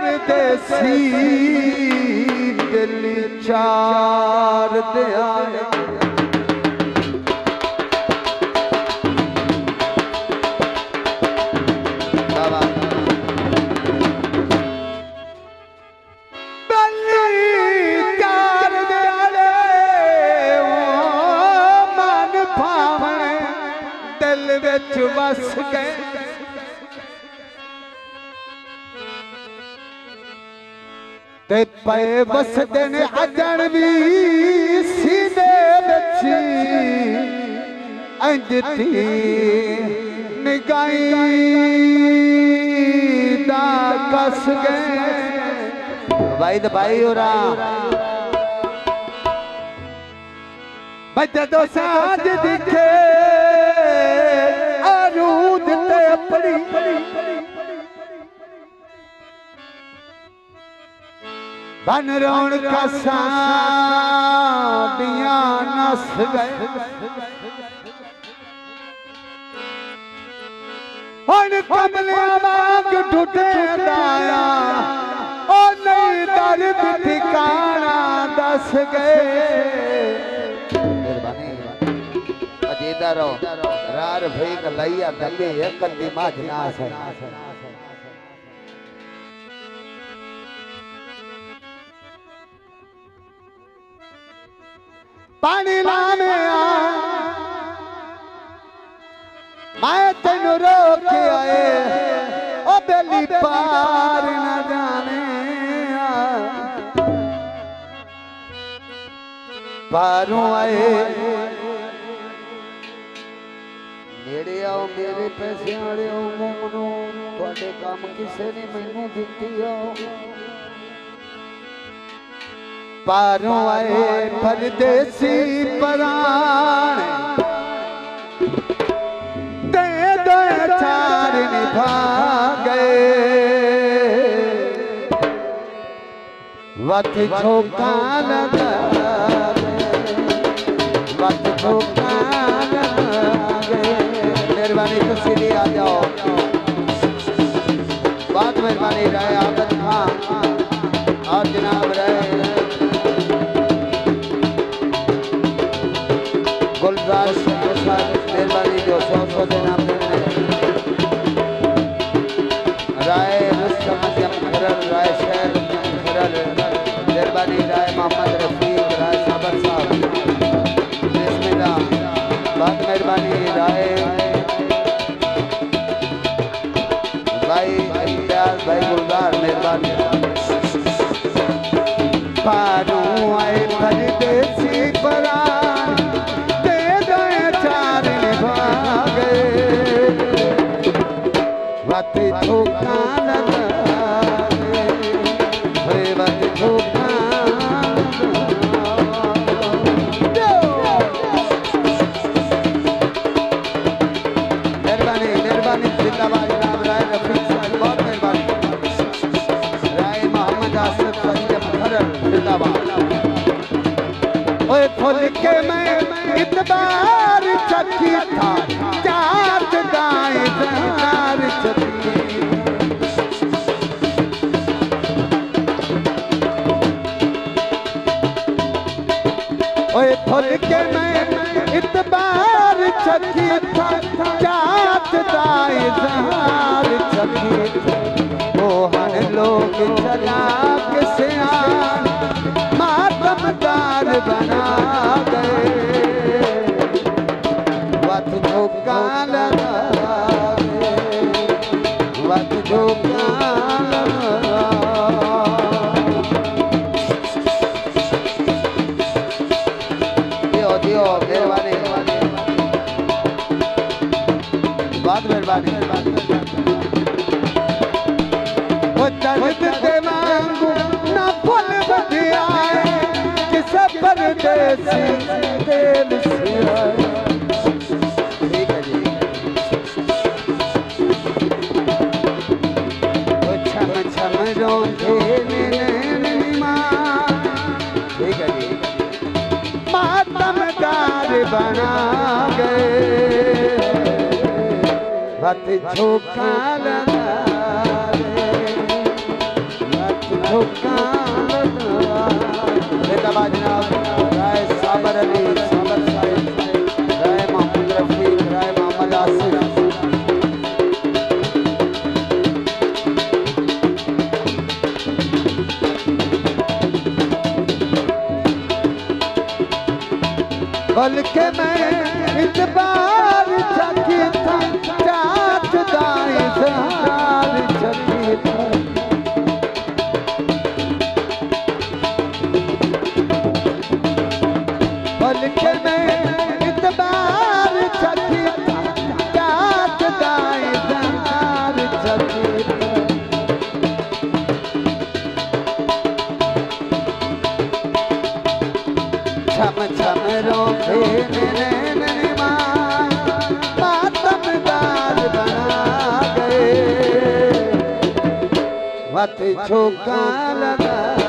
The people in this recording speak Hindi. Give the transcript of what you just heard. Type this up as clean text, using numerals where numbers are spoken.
परदेसी दिल चार दयाल बस गए ते पे बस देने अजन भी सीने बच्ची अंजती निगाही दा कस गए भाई तो भाई हो रहा बच्चे तो साज दिखे बन रौन का सादियां नस गए कमलिया वांग टूटे दाया ओ नहीं दर्द ठिकाना दस गए अजेदा रहो रार भई कलैया दले एक दिमाग नास है पानी लाने मैं तेन रोक आए ओ बेली पार न जाने पारों आए नेड़े आओ मेरे पैसे आड़े आओ मोमनो थोड़े काम किसे ने मैनू दिती आओ पारों आए परदेसी पराण दे दो चार निभा गए वत झोंका लगा वत झोंका लगा मेहरबानी तो सीधी आ जाओ बहुत मेहरबानी रहे आबद खान और जनाब रहे गुलजार मेहरबानी जो 100 देना राय राय शहर मेहरबानी राय मोहम्मद रफीक राय साबर साहब बहुत मेहरबानी राय भाई इम्तियाज भाई गुलजार मेहरबानी पारों आए परदेसी परान वत झोंका लगा वत झोंका मेहरबानी मेहरबानी जिंदाबाद जनाब राय रफीक साहब बहुत मेहरबानी राय मोहम्मद आसिफ पंजाब खरल जिंदाबाद ओए फुल के मैं इतबार चखी था चार गाय दार चखी ओए फुल के मैं इतबार चखी था चार दाय दार चखी वो हर लोग चला के सियान मातमदार बना गए वत झोंका लगा वत झोंका लगा दियो दियो मेहरबानी बहुत मेहरबानी वो दर्द दे मांगू ना फूल बढ़िया कि सब परदेसी दिल से आए ठीक है जी वो छम छम रोंदे नीमा ठीक है जी मातमदार बना गए वत झोंका लगा पल के मैं इतबार चकी था चाट दाई सहार चकी था पल के मैं इतबार चकी था चाट दाई सहार चकी था छम छम रोके नैन मातमदार बना गए वत झोंका लगा